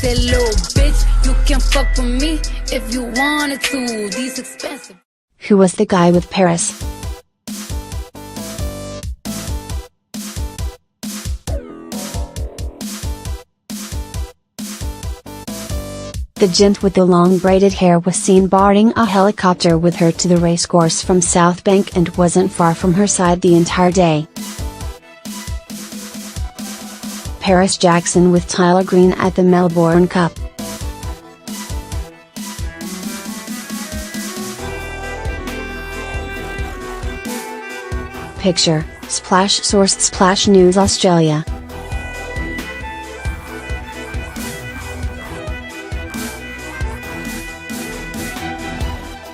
That little bitch, you can fuck with me if you wanted to. These expensive. Who was the guy with Paris? The gent with the long braided hair was seen boarding a helicopter with her to the racecourse from South Bank and wasn't far from her side the entire day. Paris Jackson with Tyler Green at the Melbourne Cup. Picture, Splash Source Splash News Australia.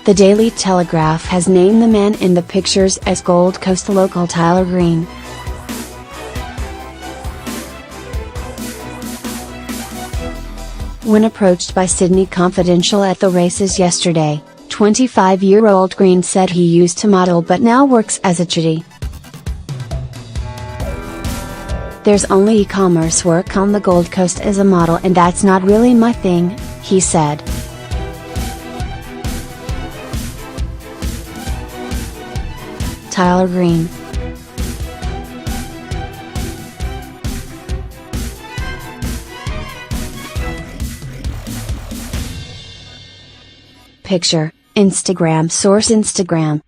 The Daily Telegraph has named the man in the pictures as Gold Coast local Tyler Green. When approached by Sydney Confidential at the races yesterday, 25-year-old Green said he used to model but now works as a tradie. "There's only e-commerce work on the Gold Coast as a model and that's not really my thing," he said. Tyler Green. Picture, Instagram source Instagram.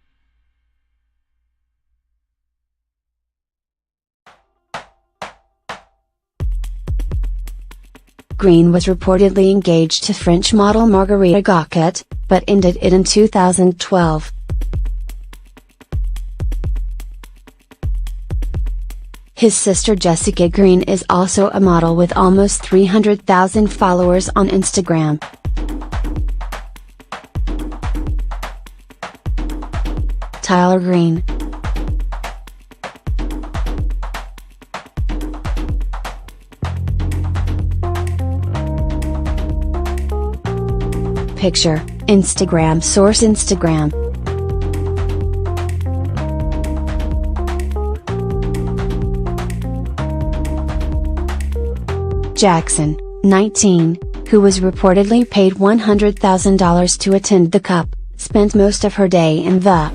Green was reportedly engaged to French model Margarita Gauquet, but ended it in 2012. His sister Jessica Green is also a model with almost 300,000 followers on Instagram. Tyler Green. Picture, Instagram source Instagram. Jackson, 19, who was reportedly paid $100,000 to attend the Cup, spent most of her day in the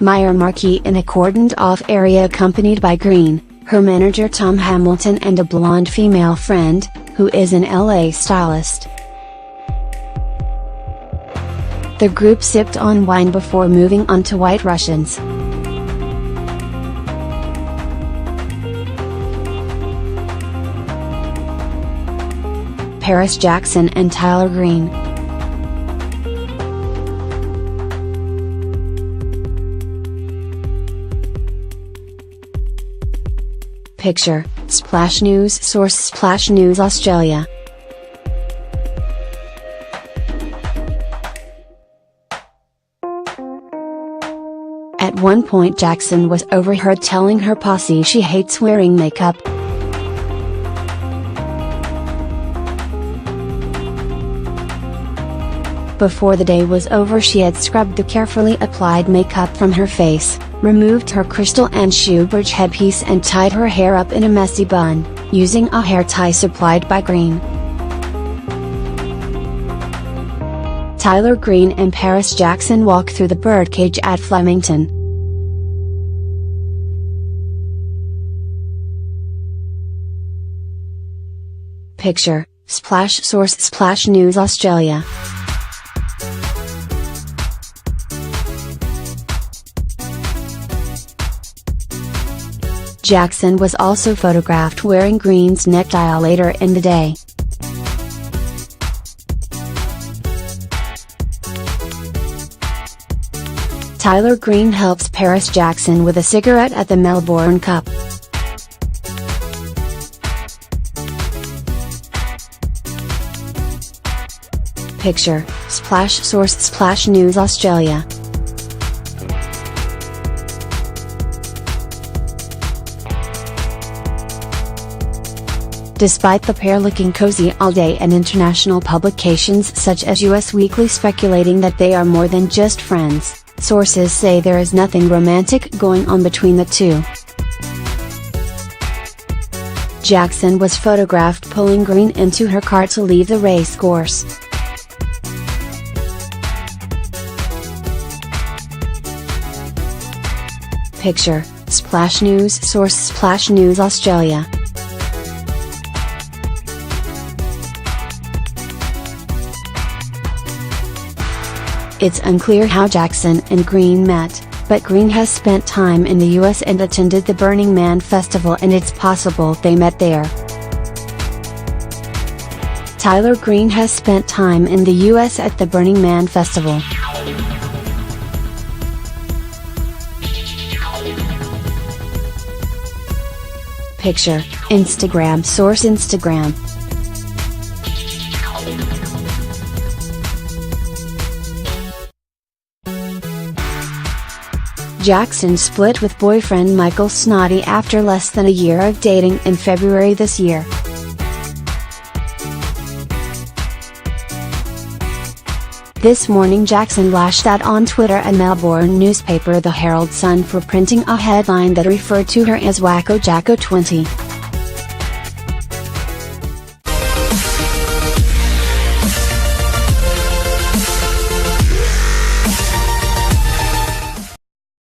Meyer Marquis in a cordoned-off area accompanied by Green, her manager Tom Hamilton and a blonde female friend, who is an LA stylist. The group sipped on wine before moving on to White Russians. Paris Jackson and Tyler Green. Picture, Splash News source Splash News Australia. At one point Jackson was overheard telling her posse she hates wearing makeup. Before the day was over she had scrubbed the carefully applied makeup from her face, removed her crystal and shoe bridge headpiece and tied her hair up in a messy bun, using a hair tie supplied by Green. Tyler Green and Paris Jackson walk through the birdcage at Flemington. Picture, Splash source Splash News Australia. Jackson was also photographed wearing Green's necktie later in the day. Tyler Green helps Paris Jackson with a cigarette at the Melbourne Cup. Picture, Splash source Splash News Australia. Despite the pair looking cozy all day and international publications such as US Weekly speculating that they are more than just friends, sources say there is nothing romantic going on between the two. Jackson was photographed pulling Green into her car to leave the race course. Picture, Splash News. Source: Splash News Australia. It's unclear how Jackson and Green met, but Green has spent time in the US and attended the Burning Man festival, and it's possible they met there. Tyler Green has spent time in the US at the Burning Man festival. Picture, Instagram. Source: Instagram. Jackson split with boyfriend Michael Snoddy after less than a year of dating in February this year. This morning Jackson lashed out on Twitter at Melbourne newspaper The Herald Sun for printing a headline that referred to her as Wacko Jacko 20.